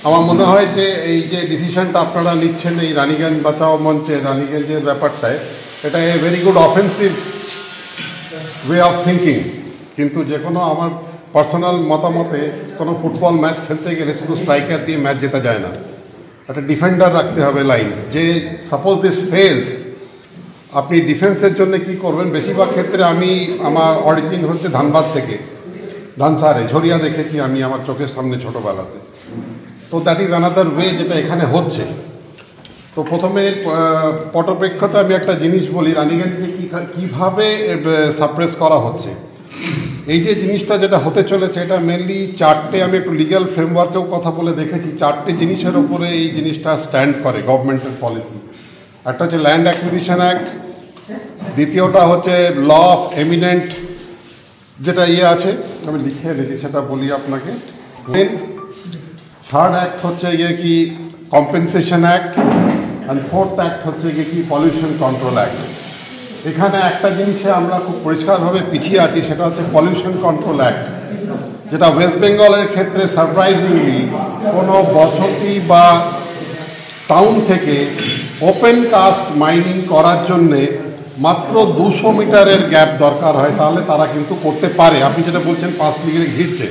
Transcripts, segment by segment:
আমার মনে হয় যে এই যে ডিসিশনটা আপনারা নিচ্ছেন এই রানীগঞ্জ বাঁচাও মঞ্চে রানীগঞ্জের ব্যাপারটায়, এটা a very good offensive way of thinking. কিন্তু যে কোনো আমার পার্সোনাল মতামতে কোনো ফুটবল ম্যাচ খেলতে গেলে শুধু স্ট্রাইকার দিয়ে ম্যাচ জেতা যায় না, একটা ডিফেন্ডার রাখতে হবে লাইন। যে সাপোজ দিস ফেলস, আপনি ডিফেন্সের জন্য কি করবেন? বেশিরভাগ ক্ষেত্রে আমার অরিজিন হচ্ছে ধানবাদ থেকে, ধানসারে ঝরিয়া দেখেছি আমি আমার চোখের সামনে ছোটোবেলাতে। তো দ্যাট ইজ অ্যানাদার ওয়ে যেটা এখানে হচ্ছে। তো প্রথমে পটপ্রেক্ষতে আমি একটা জিনিস বলি, রানীগঞ্জকে কীভাবে সাপ্রেস করা হচ্ছে। এই যে জিনিসটা যেটা হতে চলেছে, এটা মেনলি চারটে, আমি একটু লিগ্যাল ফ্রেমওয়ার্কেও কথা বলে দেখেছি, চারটে জিনিসের ওপরে এই জিনিসটা স্ট্যান্ড করে গভর্নমেন্টের পলিসি। একটা হচ্ছে ল্যান্ড অ্যাকুইজিশন অ্যাক্ট, দ্বিতীয়টা হচ্ছে ল অফ এমিনেন্ট যেটা আছে, আমি লিখে রেখেছি সেটা বলি আপনাকে। থার্ড অ্যাক্ট হচ্ছে কি compensation act, and fourth act হচ্ছে কি পলিউশন কন্ট্রোল অ্যাক্ট। এখানে একটা জিনিসে আমরা খুব পরিষ্কারভাবে পিছিয়ে আছি, সেটা হচ্ছে পলিউশন কন্ট্রোল অ্যাক্ট, যেটা ওয়েস্ট বেঙ্গলের ক্ষেত্রে সারপ্রাইজিংলি কোনো বসতি বা টাউন থেকে ওপেন কাস্ট মাইনিং করার জন্যে মাত্র 200 মিটারের গ্যাপ দরকার হয়, তাহলে তারা কিন্তু করতে পারে। আপনি যেটা বলছেন 5 মিটারে ঘিরছে,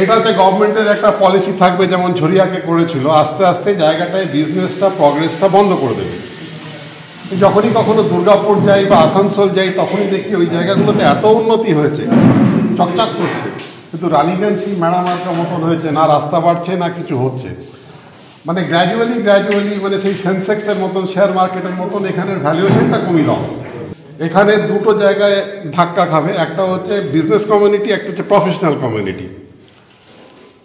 এটাতে গভর্নমেন্টের একটা পলিসি থাকবে, যেমন ঝরিয়াকে করেছিল, আস্তে আস্তে জায়গাটায় বিজনেসটা প্রগ্রেসটা বন্ধ করে দেবে। যখনই কখনো দুর্গাপুর যাই বা আসানসোল যাই, তখনই দেখি ওই জায়গাগুলোতে এত উন্নতি হয়েছে, চকচক করছে, কিন্তু রানীগঞ্জ মেড়ামার্কা মতন হয়েছে, না রাস্তা বাড়ছে না কিছু হচ্ছে। মানে গ্র্যাজুয়ালি মানে সেই সেন্সেক্সের মতন, শেয়ার মার্কেটের মতন এখানের ভ্যালুয়েশনটা কমিল। এখানে দুটো জায়গায় ধাক্কা খাবে, একটা হচ্ছে বিজনেস কমিউনিটি, একটা হচ্ছে প্রফেশনাল কমিউনিটি।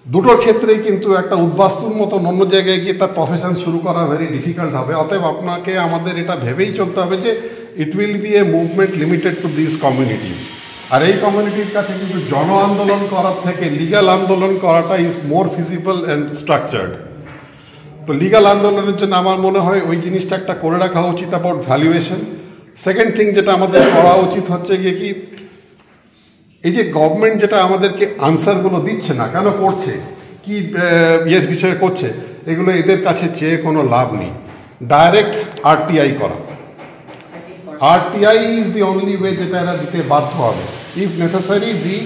দুটোর ক্ষেত্রেই কিন্তু একটা উদ্বাস্তুর মতো অন্য জায়গায় গিয়ে তার প্রফেশন শুরু করা ভেরি ডিফিকাল্ট হবে। অতএব আপনাকে আমাদের এটা ভেবেই চলতে হবে যে it will be a movement limited to this communities. আর এই কমিউনিটির কাছে কিন্তু জন আন্দোলন করার থেকে লিগ্যাল আন্দোলন করাটা is more feasible and structured. তো লিগ্যাল আন্দোলনের জন্য আমার মনে হয় ওই জিনিসটা একটা করে রাখা উচিত অ্যাবাউট ভ্যালুয়েশন। সেকেন্ড থিং যেটা আমাদের করা উচিত হচ্ছে গিয়ে কি, এই যে গভর্নমেন্ট যেটা আমাদেরকে আনসারগুলো দিচ্ছে না, কেন করছে, কি ইয়ের বিষয়ে করছে, এগুলো এদের কাছে চেয়ে কোনো লাভ নেই। ডাইরেক্ট আরটিআই করা, RTI is the only way যেটা এরা দিতে বাধ্য হবে, ইফ নেসেসারি বি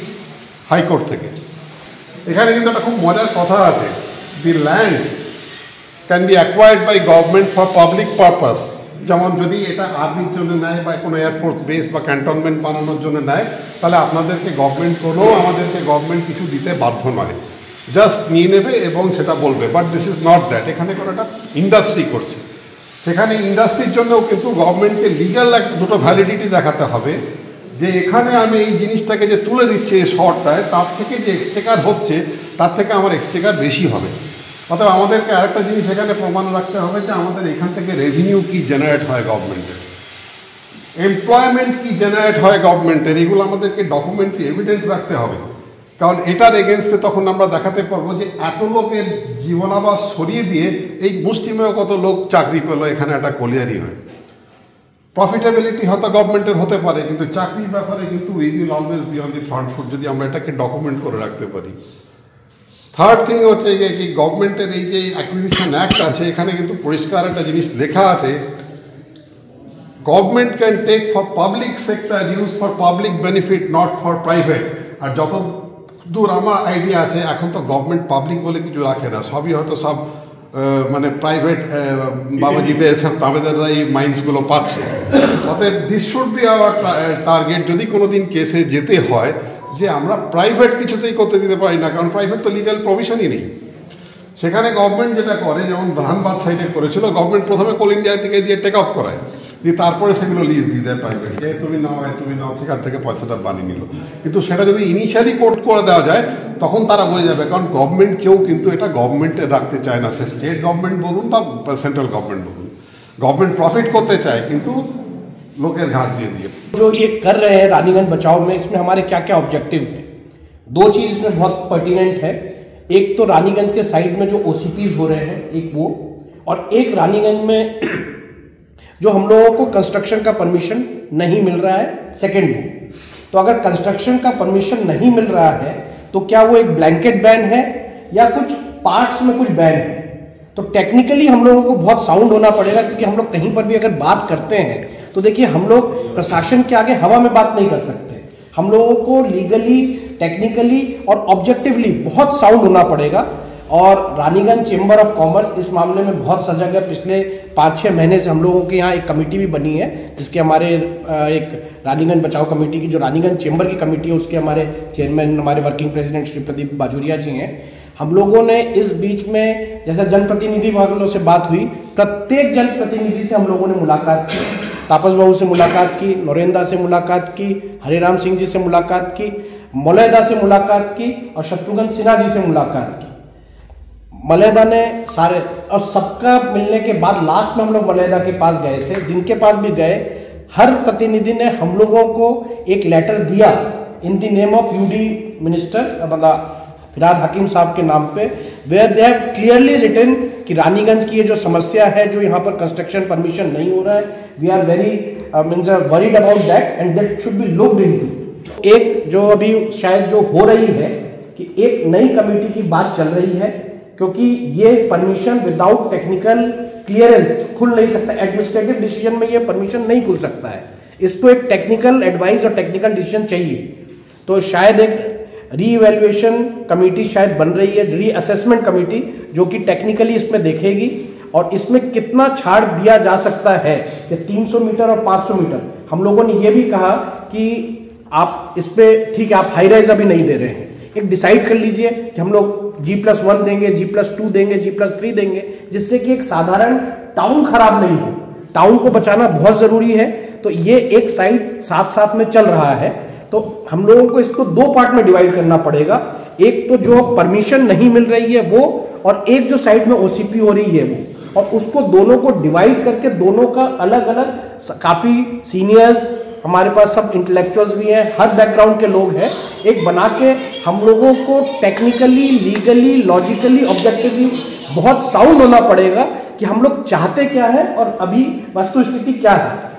হাইকোর্ট থেকে। এখানে কিন্তু একটা খুব মজার কথা আছে, the land can be acquired by government for public purpose. যেমন যদি এটা আর্মির জন্য নেয় বা কোনো এয়ারফোর্স বেস বা ক্যান্টনমেন্ট বানানোর জন্য নেয়, তাহলে আমাদেরকে গভর্নমেন্ট কিছু দিতে বাধ্য নয়, জাস্ট নিয়ে নেবে এবং সেটা বলবে। But this is not that. এখানে কোনো একটা ইন্ডাস্ট্রি করছে, সেখানে ইন্ডাস্ট্রির জন্যও কিন্তু গভর্নমেন্টকে লিগ্যাল দুটো ভ্যালিডিটি দেখাতে হবে, যে এখানে আমি এই জিনিসটাকে যে তুলে দিচ্ছি এই শর্টটায়, তার থেকে যে এক্সটেকার হচ্ছে তার থেকে আমার এক্সটেকার বেশি হবে। অতএব আমাদেরকে আরেকটা জিনিস এখানে প্রমাণ রাখতে হবে যে আমাদের এখান থেকে রেভিনিউ কি জেনারেট হয় গভর্নমেন্টের, এমপ্লয়মেন্ট কি জেনারেট হয় গভর্নমেন্টের, এগুলো আমাদেরকে ডকুমেন্টারি এভিডেন্স রাখতে হবে। কারণ এটার এগেনস্টে তখন আমরা দেখাতে পারবো যে এত লোকের জীবনাবাস সরিয়ে দিয়ে এই মুষ্টিমেয় কত লোক চাকরি পেলো এখানে একটা কলিয়ারি হয়ে। প্রফিটেবিলিটি হয়তো গভর্নমেন্টের হতে পারে, কিন্তু চাকরির ব্যাপারে কিন্তু we will always be on the front foot যদি আমরা এটাকে ডকুমেন্ট করে রাখতে পারি। থার্ড থিং হচ্ছে কি, গভর্নমেন্টের এই যে অ্যাকুইজিশন অ্যাক্ট আছে, এখানে কিন্তু পরিষ্কার একটা জিনিস লেখা আছে, government can take for public sector use for public benefit, not for private. আর যত দূর আমার আইডিয়া আছে, এখন তো গভর্নমেন্ট পাবলিক বলে কিছু রাখে না, সবই হয়তো সব মানে প্রাইভেট বাবাজিদের সব তাবেদাররা এই মাইন্সগুলো পাচ্ছে। অতএব this should be our target, যদি কোনো দিন কেসে যেতে হয়, যে আমরা প্রাইভেট কিছুতেই করতে দিতে পারি না, কারণ প্রাইভেট তো লিগ্যাল প্রভিশনই নেই। সেখানে গভর্নমেন্ট যেটা করে, যেমন ধানবাদ সাইডে করেছিল, গভর্নমেন্ট প্রথমে কোল ইন্ডিয়া থেকে দিয়ে টেক আপ করায়, দিয়ে তারপরে সেগুলো লিজ দিয়ে দেয় প্রাইভেট, যে তুমি নাও, সেখান থেকে পয়সাটা বানিয়ে নিল। কিন্তু সেটা যদি ইনিশিয়ালি কোর্ট করে দেওয়া যায়, তখন তারা বোঝা যাবে, কারণ গভর্নমেন্ট কেউ কিন্তু এটা গভর্নমেন্টে রাখতে চায় না, সে স্টেট গভর্নমেন্ট বলুন বা সেন্ট্রাল গভর্নমেন্ট বলুন। गवर्नमेंट प्रॉफिट करते चाहे किंतु लोकेर घाट दे दिए। जो ये कर रहे हैं रानीगंज बचाओ में, इसमें हमारे क्या क्या ऑब्जेक्टिव है? दो चीज में बहुत पर्टिनेंट है। एक तो रानीगंज के साइड में जो ओसीपीज हो रहे हैं, एक वो, और एक रानीगंज में जो हम लोगों को कंस्ट्रक्शन का परमिशन नहीं मिल रहा है, सेकेंड वो। तो अगर कंस्ट्रक्शन का परमिशन नहीं मिल रहा है तो क्या वो एक ब्लैंकेट बैन है या कुछ पार्ट्स में कुछ बैन है। तो टेक्निकली हम लोगों को बहुत साउंड होना पड़ेगा, क्योंकि हम लोग कहीं पर भी अगर बात करते हैं तो देखिए हम लोग प्रशासन के आगे हवा में बात नहीं कर सकते। हम लोगों को लीगली, टेक्निकली और ऑब्जेक्टिवली बहुत साउंड होना पड़ेगा। और रानीगंज चेंबर ऑफ कॉमर्स इस मामले में बहुत सजग है। पिछले 5-6 महीने से हम लोगों के यहाँ एक कमेटी भी बनी है, जिसके हमारे एक रानीगंज बचाओ कमेटी की, जो रानीगंज चेंबर की कमेटी है, उसके हमारे चेयरमैन, हमारे वर्किंग प्रेसिडेंट श्री प्रदीप बाजुरिया जी हैं। हम लोगों ने इस बीच में जैसे जनप्रतिनिधि वालों से बात हुई, प्रत्येक जनप्रतिनिधि से हम लोगों ने मुलाकात की। तापस बाबू से मुलाकात की, नरेंद्र से मुलाकात की, हरिराम सिंह जी से मुलाकात की, मौलैदा से मुलाकात की और शत्रुघ्न सिन्हा जी से मुलाकात की। मौलैदा ने सारे, और सबका मिलने के बाद लास्ट में हम लोग मौलैदा के पास गए थे। जिनके पास भी गए, हर प्रतिनिधि ने हम लोगों को एक लेटर दिया in the name of UD minister, मतलब फिराद हकीम साहब के नाम पे, where they have clearly written कि रानीगंज की ये जो समस्या है, जो यहाँ पर कंस्ट्रक्शन परमिशन नहीं हो रहा है, we are very means worried about that and that should be looked into. एक जो अभी शायद जो हो रही है कि एक नई कमेटी की बात चल रही है, क्योंकि ये परमिशन विदाउट टेक्निकल क्लियरेंस खुल नहीं सकता। एडमिनिस्ट्रेटिव डिसीजन में ये परमिशन नहीं खुल सकता है, इसको एक टेक्निकल एडवाइस और टेक्निकल डिसीजन चाहिए। तो शायद एक रीइवैल्यूएशन कमेटी शायद बन रही है, रीअसेसमेंट कमेटी, जो कि टेक्निकली इसमें देखेगी और इसमें कितना छाड़ दिया जा सकता है, ये 300 मीटर और 500 मीटर। हम लोगों ने ये भी कहा कि आप इस पे ठीक है, आप हाई राइज अभी नहीं दे रहे हैं, एक डिसाइड कर लीजिए कि हम लोग G+1 देंगे, G+2 देंगे, G+3 देंगे, जिससे कि एक साधारण टाउन खराब नहीं हो। टाउन को बचाना बहुत जरूरी है। तो ये एक साइड साथ साथ में चल रहा है। तो हम लोगों को इसको 2 पार्ट में डिवाइड करना पड़ेगा। एक तो जो परमिशन नहीं मिल रही है वो, और एक जो साइड में ओसीपी हो रही है वो, और उसको दोनों को डिवाइड करके दोनों का अलग अलग, काफी सीनियर्स हमारे पास सब इंटेलेक्चुअल्स भी हैं, हर बैकग्राउंड के लोग हैं, एक बना के हम लोगों को टेक्निकली, लीगली, लॉजिकली, ऑब्जेक्टिवली बहुत साउंड होना पड़ेगा कि हम लोग चाहते क्या है और अभी वस्तुस्थिति क्या है।